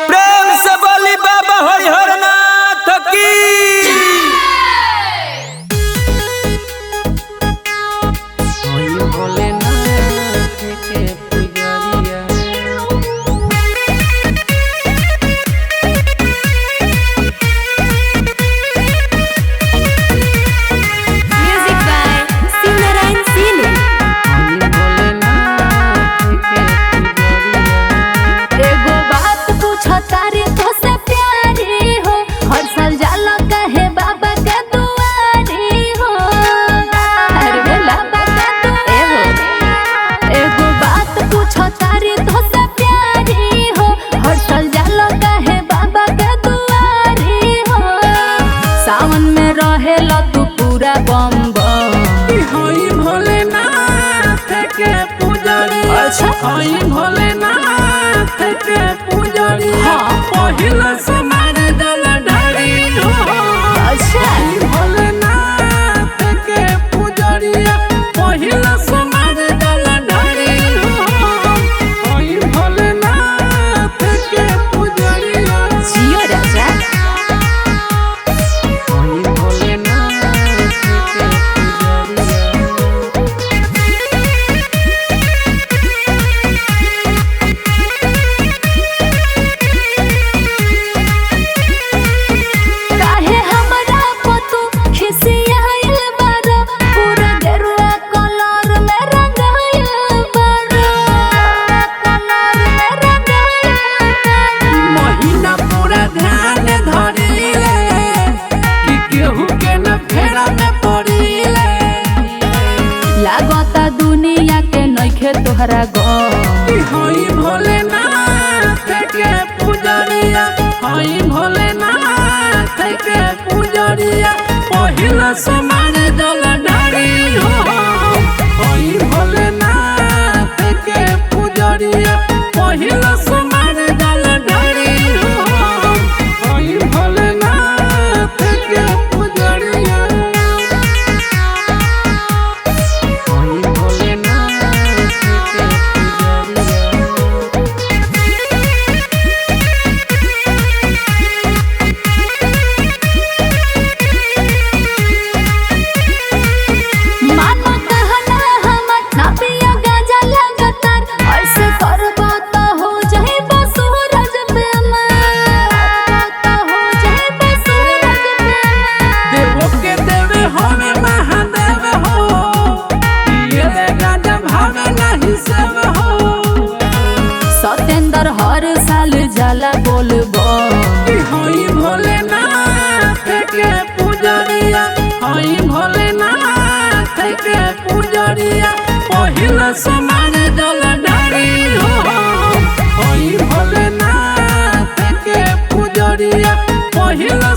प्रेम से बोली बाबा हरिहरनाथ की। तू पूरा बम बम भोलेनाथ के पुजारी। अच्छा भोलेनाथ के पुजारी। हाँ। पहिला समार दल ढारी हो। अच्छा भोलेनाथ के पुजारी। पहिला समार दल ढारी हो। भोलेनाथ के पुजारी। जियो राजा लागता दुनिया के नइखे तोहरा भोलेनाथ के पुजरिया। भोलेनाथ के पुजरिया। पहिला समाज दल ढारी हो। भोलेनाथ के पुजरिया। पहिला समाज दल ढारी हो। भोलेनाथ के पुजरिया। सतेंद्र हर साल जाला बोलबो भोलेनाथ के पुजरिया। भोलेनाथ के पुजरिया। पहिला समाज दल ढारी हो। भोलेनाथ के पुजरिया। पहिला